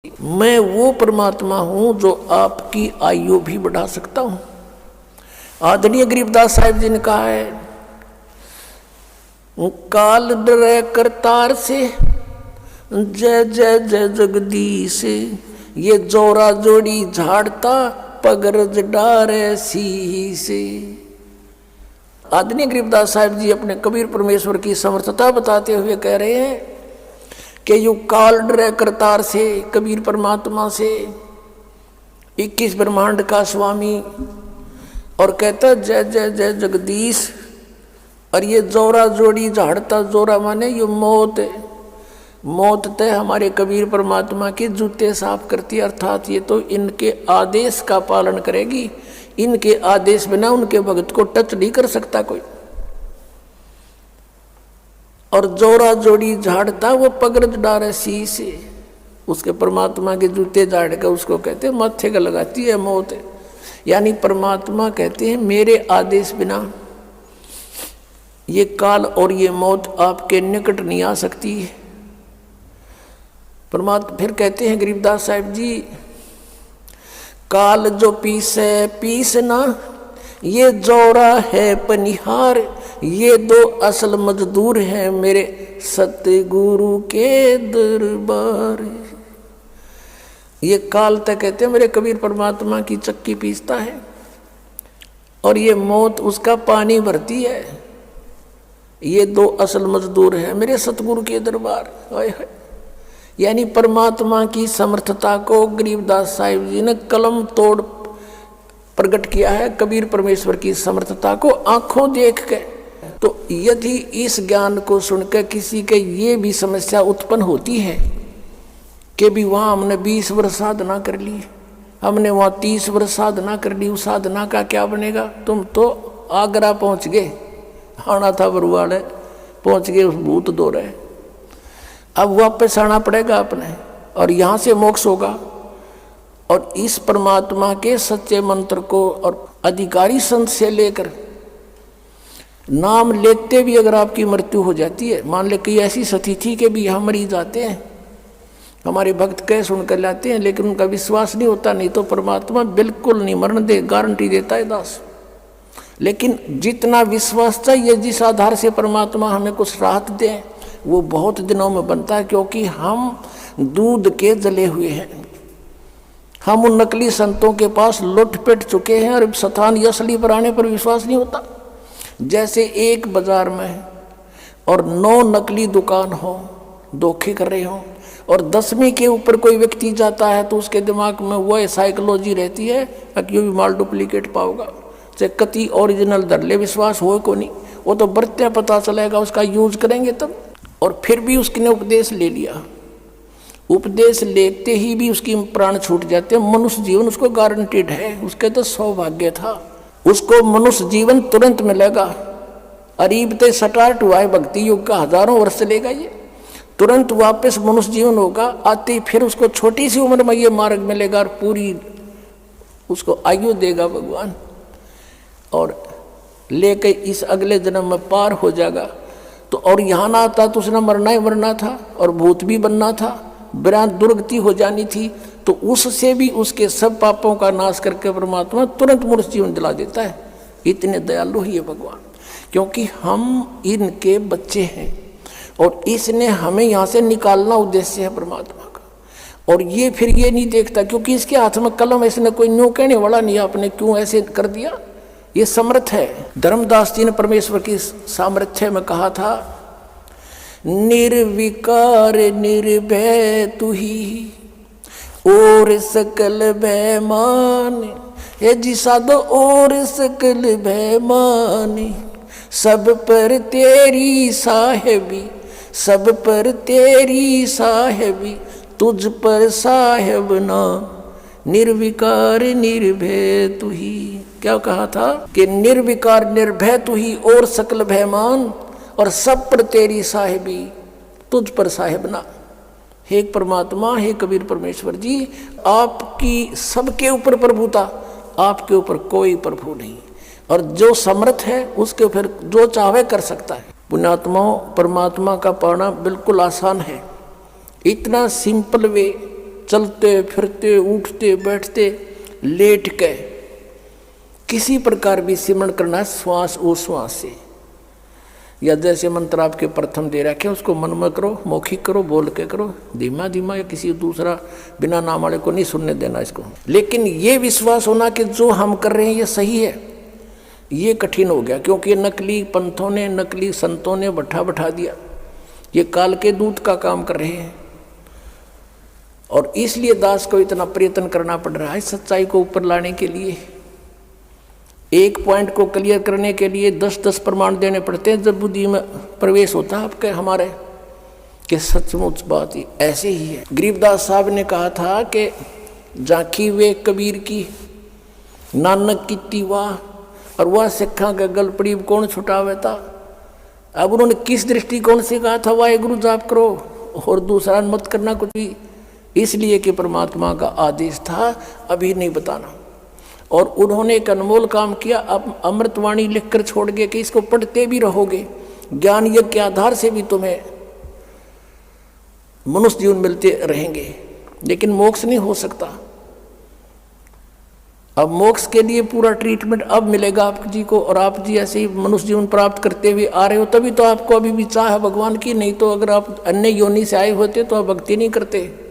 मैं वो परमात्मा हूं जो आपकी आयु भी बढ़ा सकता हूं। आदरणीय गरीबदास साहिब जी ने कहा है, काल डरे करतार से जय जय जय जगदीश, ये जोरा जोड़ी झाड़ता पगरज डारे सी से। आदरणीय गरीबदास साहिब जी अपने कबीर परमेश्वर की समर्थता बताते हुए कह रहे हैं कि यू काल डरे करतार से, कबीर परमात्मा से, 21 ब्रह्मांड का स्वामी, और कहता जय जय जय जगदीश। और ये जोरा जोड़ी झाड़ता, जोरा माने ये मौत, मौत तय हमारे कबीर परमात्मा के जूते साफ करती, अर्थात ये तो इनके आदेश का पालन करेगी। इनके आदेश बिना उनके भगत को टच नहीं कर सकता कोई। और जोरा जोड़ी झाड़ता वो पगरज डारे सी से, उसके परमात्मा के जूते झाड़ कर उसको कहते हैं माथे का लगाती है मौत। यानी परमात्मा कहते हैं मेरे आदेश बिना ये काल और ये मौत आपके निकट नहीं आ सकती है। परमात्मा फिर कहते हैं गरीबदास साहिब जी, काल जो पीसे पीस ना, ये जोरा है पनिहार, ये दो असल मजदूर हैं मेरे सतगुरु के दरबार। ये काल तक कहते हैं मेरे कबीर परमात्मा की चक्की पीसता है, और ये मौत उसका पानी भरती है। ये दो असल मजदूर हैं मेरे सतगुरु के दरबार। यानी परमात्मा की समर्थता को गरीबदास साहिब जी ने कलम तोड़ प्रकट किया है, कबीर परमेश्वर की समर्थता को आंखों देख के। तो यदि इस ज्ञान को सुनकर किसी के ये भी समस्या उत्पन्न होती है कि भी वहाँ हमने 20 वर्ष साधना कर ली, हमने वहाँ 30 वर्ष साधना कर ली, उस साधना का क्या बनेगा? तुम तो आगरा पहुँच गए, आना था बरुआड़, पहुँच गए उस भूत दो रहे, अब वापस आना पड़ेगा अपने, और यहाँ से मोक्ष होगा। और इस परमात्मा के सच्चे मंत्र को और अधिकारी संत से लेकर नाम लेते भी अगर आपकी मृत्यु हो जाती है, मान ले कि ऐसी स्थिति के भी यहाँ मरीज आते हैं, हमारे भक्त कह सुनकर लाते हैं, लेकिन उनका विश्वास नहीं होता, नहीं तो परमात्मा बिल्कुल नहीं मरण दे, गारंटी देता है दास। लेकिन जितना विश्वास चाहिए, जिस आधार से परमात्मा हमें कुछ राहत दे, वो बहुत दिनों में बनता है, क्योंकि हम दूध के जले हुए हैं। हम उन नकली संतों के पास लुट पिट चुके हैं, और सतान असली पर आने पर विश्वास नहीं होता। जैसे एक बाजार में और 9 नकली दुकान हो, धोखे कर रहे हो, और 10वीं के ऊपर कोई व्यक्ति जाता है तो उसके दिमाग में वह साइकोलॉजी रहती है कि ये भी माल डुप्लीकेट पाओगा, चाहे कति ओरिजिनल धर ले, विश्वास हो को नहीं, वो तो बरते पता चलेगा, उसका यूज करेंगे तब। और फिर भी उसने उपदेश ले लिया, उपदेश लेते ही भी उसकी प्राण छूट जाते हैं। मनुष्य जीवन उसको गारंटेड है, उसके तो सौभाग्य था, उसको मनुष्य जीवन तुरंत मिलेगा। अरीब ते स्टार्ट हुआ है भक्ति युग का, हजारों वर्ष चलेगा, ये तुरंत वापस मनुष्य जीवन होगा। आते ही फिर उसको छोटी सी उम्र में ये मार्ग मिलेगा, और पूरी उसको आयु देगा भगवान, और लेके इस अगले जन्म में पार हो जाएगा। तो और यहाँ ना आता तो उसने मरना ही मरना था, और भूत भी बनना था, बिरांत दुर्गति हो जानी थी। तो उससे भी उसके सब पापों का नाश करके परमात्मा तुरंत मनुष्य जीवन दिला देता है। इतने दयालु ही है भगवान, क्योंकि हम इनके बच्चे हैं, और इसने हमें यहाँ से निकालना उद्देश्य है परमात्मा का। और ये फिर ये नहीं देखता, क्योंकि इसके हाथ में कलम, इसने कोई न्यू कहने वाला नहीं, आपने क्यों ऐसे कर दिया, ये समर्थ है। धर्मदास जी ने परमेश्वर की सामर्थ्य में कहा था, निर्विकार निर्भय तू ही और सकल भय मान, हे जी साधो और सकल भय मान, सब पर तेरी साहेबी, सब पर तेरी साहेबी, तुझ पर साहेब ना, निर्विकार निर्भय तू ही। क्या कहा था कि निर्विकार निर्भय तू ही और सकल भयमान, और सब पर तेरी साहेबी, तुझ पर साहेब ना। हे परमात्मा, हे कबीर परमेश्वर जी, आपकी सबके ऊपर प्रभुता, आपके ऊपर कोई प्रभु नहीं, और जो समर्थ है उसके ऊपर जो चाहे कर सकता है। पुण्यात्माओं, परमात्मा का पाना बिल्कुल आसान है, इतना सिंपल वे चलते फिरते उठते बैठते लेट के किसी प्रकार भी सिमरण करना श्वास उश्वास से, या जैसे मंत्र आपके प्रथम दे रखे उसको मन में करो, मौखिक करो, बोल के करो, धीमा धीमा, या किसी दूसरा बिना नाम वाले को नहीं सुनने देना इसको। लेकिन ये विश्वास होना कि जो हम कर रहे हैं ये सही है, ये कठिन हो गया, क्योंकि नकली पंथों ने, नकली संतों ने बैठा दिया, ये काल के दूत का काम कर रहे हैं। और इसलिए दास को इतना प्रयत्न करना पड़ रहा है सच्चाई को ऊपर लाने के लिए। एक पॉइंट को क्लियर करने के लिए 10-10 प्रमाण देने पड़ते हैं जब बुद्धि में प्रवेश होता है आपके हमारे, कि सचमुच बात ही ऐसे ही है। गरीबदास साहब ने कहा था कि झांकी वे कबीर की, नानक की तीवा, और वह सिक्खा का गल पड़ी कौन छुटावे था। अब उन्होंने किस दृष्टिकोण से कहा था वाहेगुरु जाप करो और दूसरा मत करना कुछ भी, इसलिए कि परमात्मा का आदेश था अभी नहीं बताना। और उन्होंने एक अनमोल काम किया, अब अमृतवाणी लिखकर छोड़ गए कि इसको पढ़ते भी रहोगे, ज्ञान यज्ञ के आधार से भी तुम्हें मनुष्य जीवन मिलते रहेंगे, लेकिन मोक्ष नहीं हो सकता। अब मोक्ष के लिए पूरा ट्रीटमेंट अब मिलेगा आप जी को, और आप जी ऐसे ही मनुष्य जीवन प्राप्त करते हुए आ रहे हो, तभी तो आपको अभी भी चाह है भगवान की, नहीं तो अगर आप अन्य योनि से आए होते तो आप भक्ति नहीं करते।